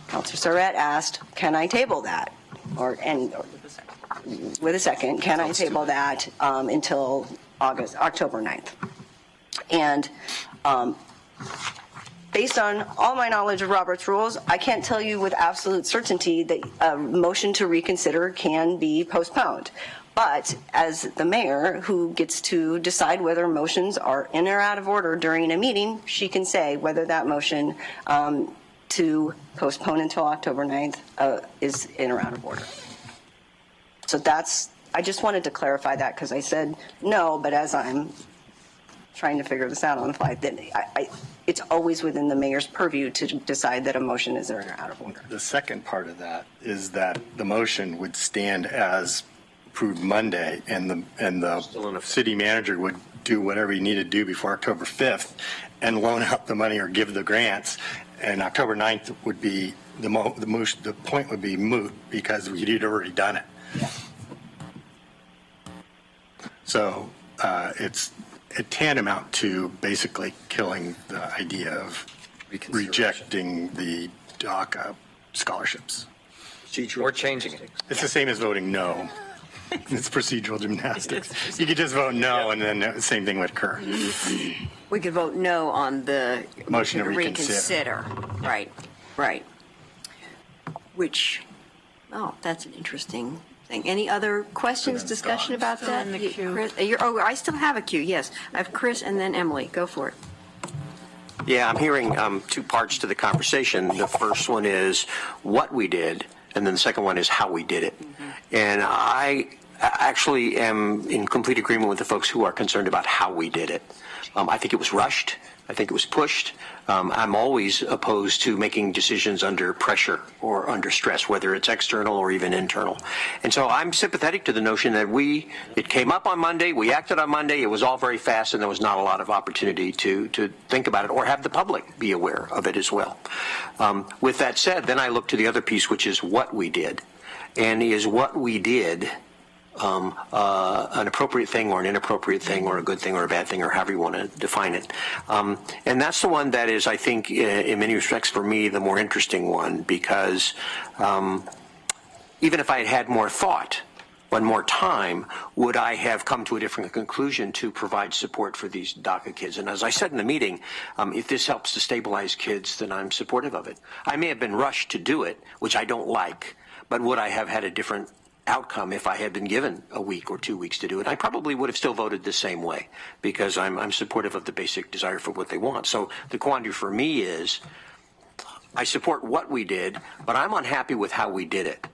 Councilor Surratt asked, can I table that? With a second, can I table that until October 9th? And based on all my knowledge of Robert's rules, I can't tell you with absolute certainty that a motion to reconsider can be postponed. But as the mayor, who gets to decide whether motions are in or out of order during a meeting, she can say whether that motion to postpone until October 9th is in or out of order. So I just wanted to clarify that because I said no, but as I'm trying to figure this out on the fly, then it's always within the mayor's purview to decide that a motion is in or out of order. The second part of that is that the motion would stand as approved Monday, and the city manager would do whatever he needed to do before October 5th and loan out the money or give the grants. And October 9th would be the point would be moot because we'd already done it. So it's tantamount to basically killing the idea of rejecting the DACA scholarships. Or changing it. It's the same as voting no. It's procedural gymnastics. You could just vote no, and then the same thing would occur. We could vote no on the Motion to reconsider. Right. Which, that's an interesting thing. Any other questions, discussion about that? in the queue. Chris, I still have a queue, yes. I have Chris and then Emily. Go for it. Yeah, I'm hearing two parts to the conversation. The first one is what we did, and then the second one is how we did it. And I actually am in complete agreement with the folks who are concerned about how we did it. I think it was rushed. I think it was pushed. I'm always opposed to making decisions under pressure or under stress, whether it's external or even internal. And so I'm sympathetic to the notion that it came up on Monday, we acted on Monday, it was all very fast, and there was not a lot of opportunity to think about it or have the public be aware of it as well. With that said, then I look to the other piece, which is what we did. And is what we did an appropriate thing or an inappropriate thing or a good thing or a bad thing or however you want to define it. And that's the one that is, I think, in many respects for me, the more interesting one because even if I had had more thought, one more time, would I have come to a different conclusion to provide support for these DACA kids? And as I said in the meeting, if this helps to stabilize kids, then I'm supportive of it. I may have been rushed to do it, which I don't like, but would I have had a different outcome if I had been given a week or 2 weeks to do it? I probably would have still voted the same way because I'm supportive of the basic desire for what they want. So the quandary for me is I support what we did, but I'm unhappy with how we did it.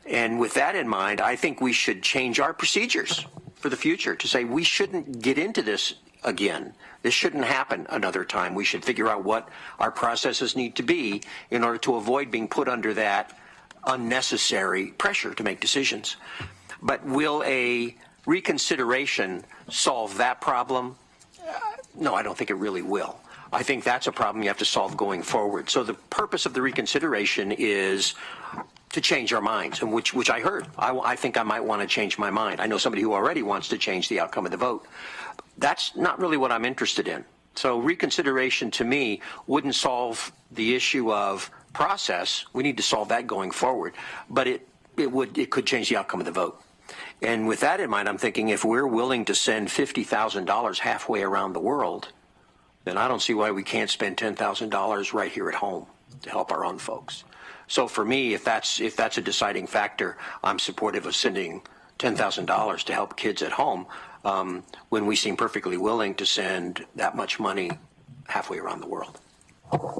And with that in mind, I think we should change our procedures for the future to say we shouldn't get into this again. This shouldn't happen another time. We should figure out what our processes need to be in order to avoid being put under that unnecessary pressure to make decisions. But will a reconsideration solve that problem? No, I don't think it really will. I think that's a problem you have to solve going forward. So the purpose of the reconsideration is to change our minds, and which I heard. I think I might want to change my mind. I know somebody who already wants to change the outcome of the vote. That's not really what I'm interested in. So reconsideration to me wouldn't solve the issue of process. We need to solve that going forward, but it could change the outcome of the vote. And with that in mind, I'm thinking if we're willing to send $50,000 halfway around the world, then I don't see why we can't spend $10,000 right here at home to help our own folks. So for me, if that's a deciding factor, I'm supportive of sending $10,000 to help kids at home when we seem perfectly willing to send that much money halfway around the world.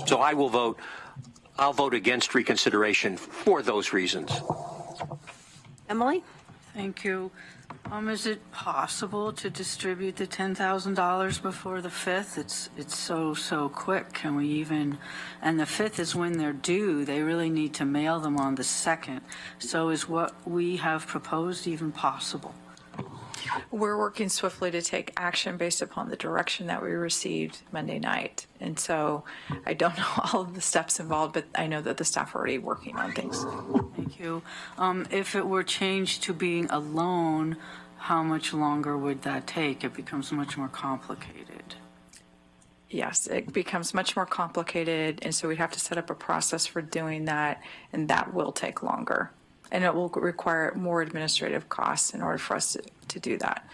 So I'll vote against reconsideration for those reasons. Emily? Thank you. Is it possible to distribute the $10,000 before the 5th? It's so quick. Can we even, and the 5th is when they're due. They really need to mail them on the 2nd. So is what we have proposed even possible? We're working swiftly to take action based upon the direction that we received Monday night. And so I don't know all of the steps involved, but I know that the staff are already working on things. Thank you. If it were changed to being a loan, how much longer would that take? It becomes much more complicated. Yes, it becomes much more complicated, and so we'd have to set up a process for doing that, and that will take longer. And it will require more administrative costs in order for us to do that.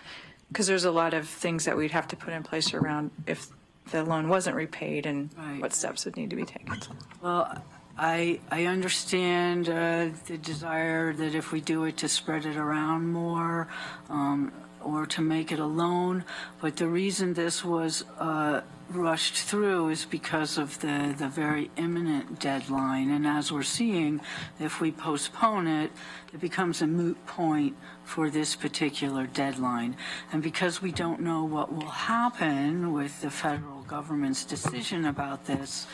Because there's a lot of things that we'd have to put in place around if the loan wasn't repaid and what steps would need to be taken. Well, I understand the desire that if we do it to spread it around more or to make it a loan, but the reason this was rushed through is because of the very imminent deadline. And as we're seeing, if we postpone it, it becomes a moot point for this particular deadline. And because we don't know what will happen with the federal government's decision about this,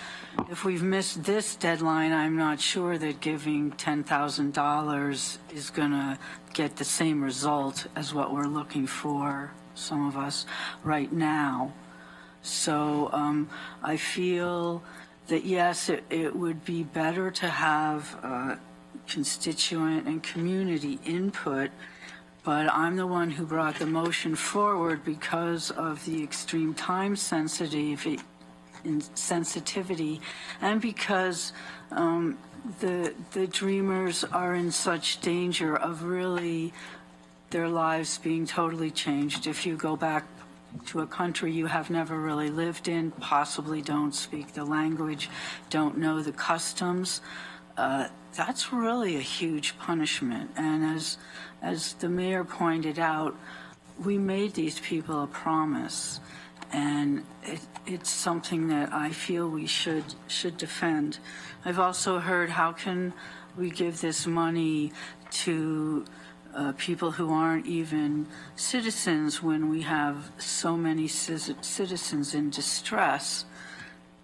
if we've missed this deadline, I'm not sure that giving $10,000 is going to get the same result as what we're looking for, some of us, right now. So I feel that, yes, it would be better to have constituent and community input, but I'm the one who brought the motion forward because of the extreme time sensitivity and because the dreamers are in such danger of really their lives being totally changed. If you go back to a country you have never really lived in, possibly don't speak the language, don't know the customs, that's really a huge punishment. And as the mayor pointed out, we made these people a promise, and it's something that I feel we should defend. I've also heard, how can we give this money to people who aren't even citizens when we have so many citizens in distress?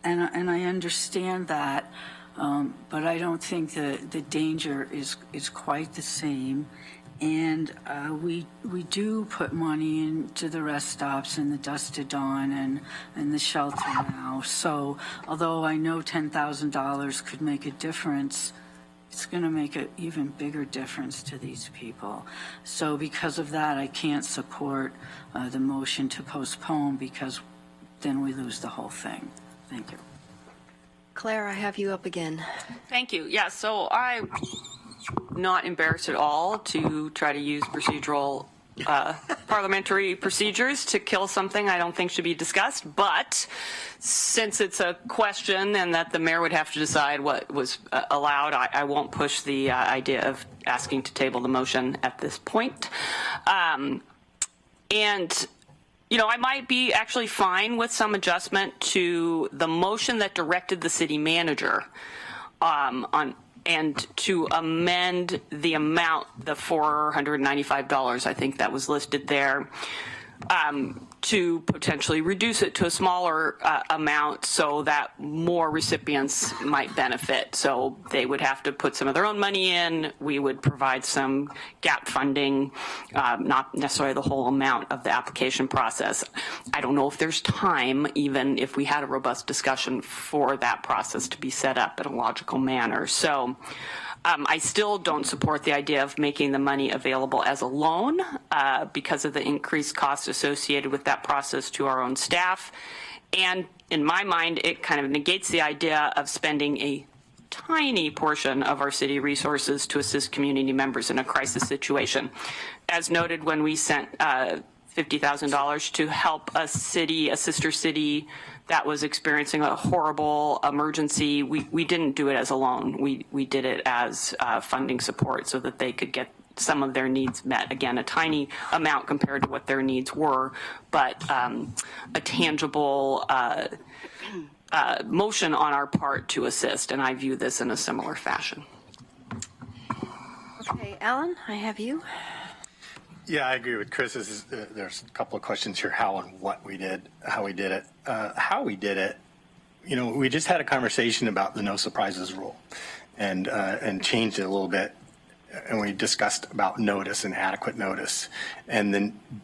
And I understand that, but I don't think the danger is quite the same. And we do put money into the rest stops and the Dusk to Dawn and the shelter now. So although I know $10,000 could make a difference, it's going to make an even bigger difference to these people. So because of that, I can't support the motion to postpone, because then we lose the whole thing. Thank you. Claire, I have you up again. Thank you. Yeah, so I'm not embarrassed at all to try to use procedural parliamentary procedures to kill something I don't think should be discussed. But since it's a question and that the mayor would have to decide what was allowed, I won't push the idea of asking to table the motion at this point. And, you know, I might be actually fine with some adjustment to the motion that directed the city manager and to amend the amount, the $495, I think that was listed there, to potentially reduce it to a smaller amount so that more recipients might benefit. So they would have to put some of their own money in. We would provide some gap funding, not necessarily the whole amount of the application process. I don't know if there's time, even if we had a robust discussion, for that process to be set up in a logical manner. So I still don't support the idea of making the money available as a loan because of the increased costs associated with that process to our own staff. And in my mind, it kind of negates the idea of spending a tiny portion of our city resources to assist community members in a crisis situation. As noted, when we sent $50,000 to help a sister city that was experiencing a horrible emergency, we didn't do it as a loan. We did it as funding support so that they could get some of their needs met. Again, a tiny amount compared to what their needs were, but a tangible motion on our part to assist, and I view this in a similar fashion. Okay, Alan, I have you. Yeah, I agree with Chris. There's a couple of questions here, how and what we did, how we did it. How we did it, we just had a conversation about the no surprises rule and changed it a little bit. And we discussed about notice and adequate notice.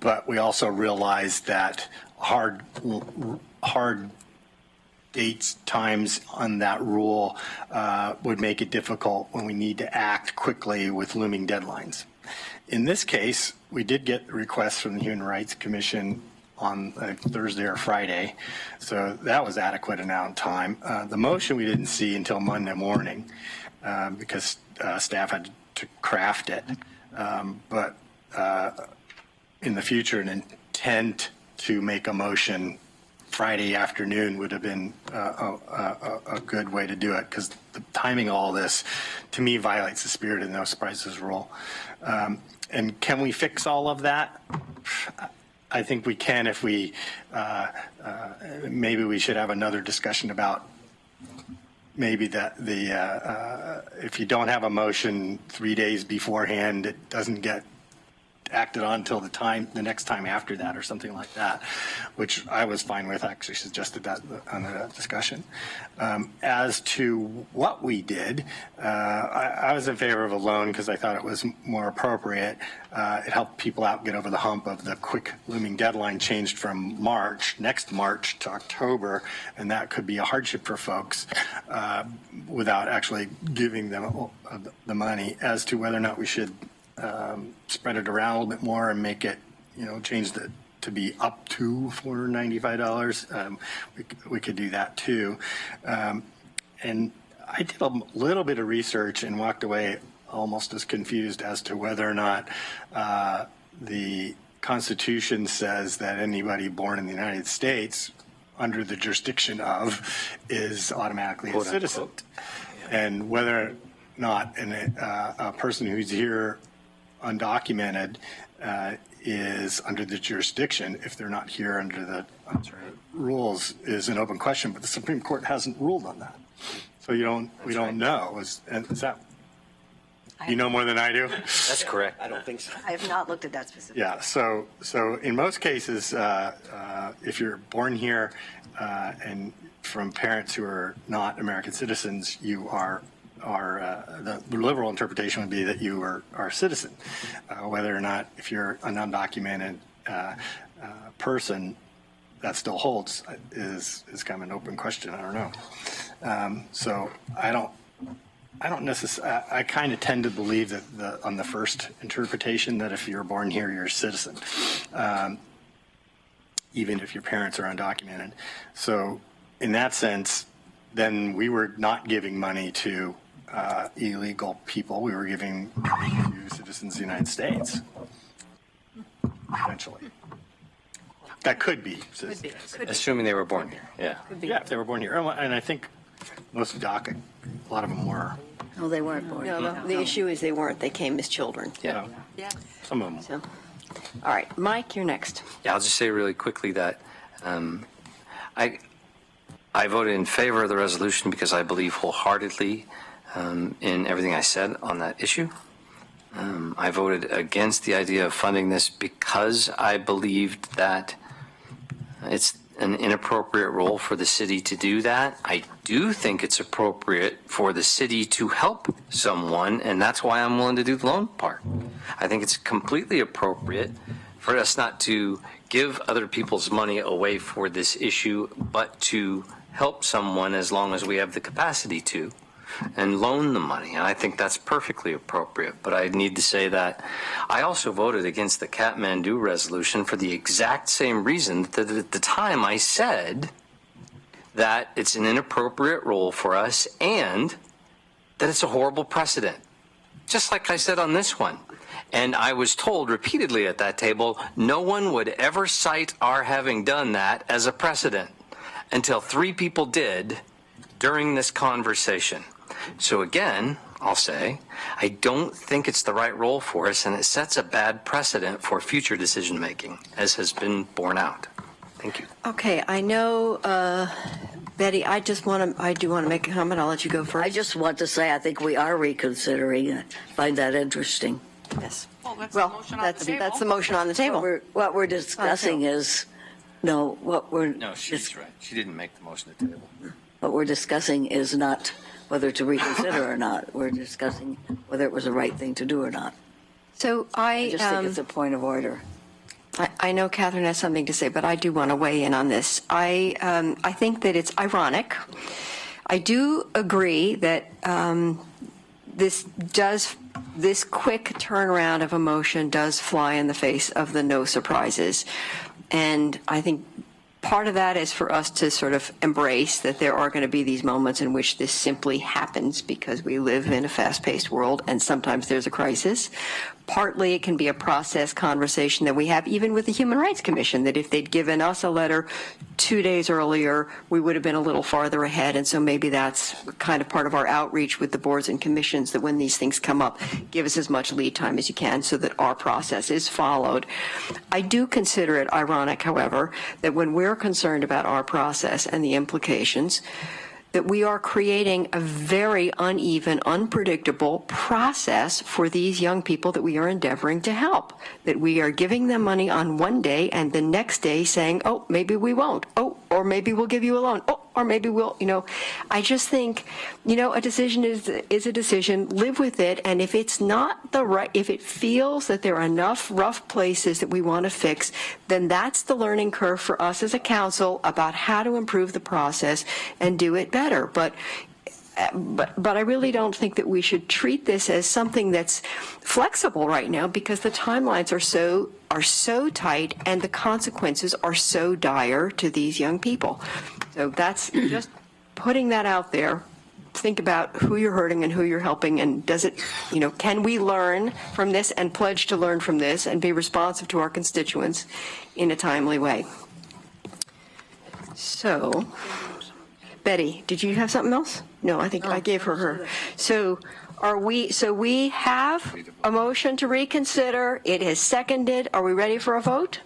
But we also realized that hard dates, times on that rule would make it difficult when we need to act quickly with looming deadlines. In this case, we did get requests from the Human Rights Commission on Thursday or Friday, so that was adequate amount of time. The motion we didn't see until Monday morning because staff had to craft it. But in the future, an intent to make a motion Friday afternoon would have been a good way to do it, because the timing of all this, to me, violates the spirit of the no surprises rule. And can we fix all of that? I think we can if we, maybe we should have another discussion about maybe that if you don't have a motion 3 days beforehand, it doesn't get acted on until the next time after that or something like that, which I was fine with. I actually suggested that on the discussion. As to what we did, I was in favor of a loan because I thought it was more appropriate. It helped people out get over the hump of the quick looming deadline changed from next March to October, and that could be a hardship for folks without actually giving them the money. As to whether or not we should spread it around a little bit more and make it, change to be up to $495. We could do that too. And I did a little bit of research and walked away almost as confused as to whether or not the Constitution says that anybody born in the United States under the jurisdiction of is automatically a citizen. And whether or not a person who's here undocumented is under the jurisdiction, if they're not here under the rules, is an open question. But the Supreme Court hasn't ruled on that, so we don't know. Is that? You know more than I do. That's correct. I don't think so. I have not looked at that specifically. Yeah. So in most cases, if you're born here and from parents who are not American citizens, you are the liberal interpretation would be that you are a citizen. Whether or not, if you're an undocumented person, that still holds is kind of an open question. I don't know. So I don't necessarily. I kind of tend to believe that on the first interpretation, that if you're born here, you're a citizen, even if your parents are undocumented. So in that sense, then we were not giving money to illegal people. We were giving to citizens of the United States, eventually. That could be. Assuming they were born here, yeah. Yeah, if they were born here. And I think most DACA, a lot of them were. No, they weren't born. No, the issue is they weren't. They came as children. Yeah. Some of them. So, all right, Mike, you're next. Yeah, I'll just say really quickly that I voted in favor of the resolution because I believe wholeheartedly in everything I said on that issue. I voted against the idea of funding this because I believed that it's an inappropriate role for the city to do that. I do think it's appropriate for the city to help someone, and that's why I'm willing to do the loan part. I think it's completely appropriate for us not to give other people's money away for this issue, but to help someone as long as we have the capacity to, and loan the money. And I think that's perfectly appropriate. But I need to say that I also voted against the Kathmandu resolution for the exact same reason that at the time I said that it's an inappropriate role for us, and that it's a horrible precedent, just like I said on this one. And I was told repeatedly at that table, no one would ever cite our having done that as a precedent until 3 people did during this conversation. So again, I'll say, I don't think it's the right role for us, and it sets a bad precedent for future decision making, as has been borne out. Thank you. Okay, I know, Betty, I do want to make a comment. I'll let you go first. I just want to say I think we are reconsidering. I find that interesting. Yes. Well, That's the motion on the table. What we're discussing is, no, No, she's right. She didn't make the motion at the table. what we're discussing is not whether to reconsider or not. We're discussing whether it was the right thing to do or not. So I just think it's a point of order. I know Catherine has something to say, but I do want to weigh in on this. I think that it's ironic. I do agree that this quick turnaround of a motion does fly in the face of the no surprises. And I think part of that is for us to sort of embrace that there are going to be these moments in which this simply happens because we live in a fast-paced world and sometimes there's a crisis. Partly it can be a process conversation that we have even with the Human Rights Commission, that if they'd given us a letter 2 days earlier, we would have been a little farther ahead. And so maybe that's kind of part of our outreach with the boards and commissions, that when these things come up, give us as much lead time as you can so that our process is followed. I do consider it ironic, however, that when we're concerned about our process and the implications, that we are creating a very uneven, unpredictable process for these young people that we are endeavoring to help. That we are giving them money on one day and the next day saying, oh, maybe we won't. Oh, or maybe we'll give you a loan. Oh, or maybe we'll, I just think, a decision is a decision. Live with it. And if it's not the right, if it feels that there are enough rough places that we want to fix, then that's the learning curve for us as a council about how to improve the process and do it better. But I really don't think that we should treat this as something that's flexible right now, because the timelines are so tight and the consequences are so dire to these young people. So that's just putting that out there. Think about who you're hurting and who you're helping, and does it, can we learn from this and pledge to learn from this and be responsive to our constituents in a timely way. So, Betty, did you have something else? No, I think I gave her. So we have a motion to reconsider. It is seconded. Are we ready for a vote?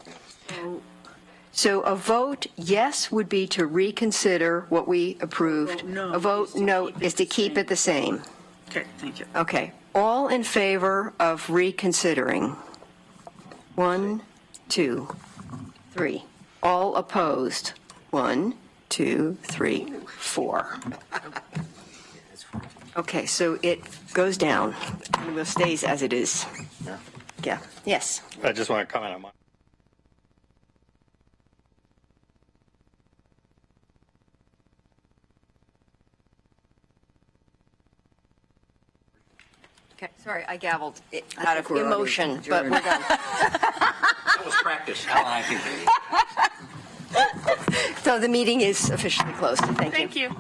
So a vote yes would be to reconsider what we approved. A vote no is to keep it the same. Okay, thank you. Okay. All in favor of reconsidering? 1, 2, 3. All opposed? 1, 2, 3, 4. Okay, so it goes down. It stays as it is. Yeah. Yes. I just want to comment on my. Okay, sorry, I gavelled I out of think we're already emotion, but adjourned. we're done. That was practice. I think So the meeting is officially closed. Thank you. Thank you.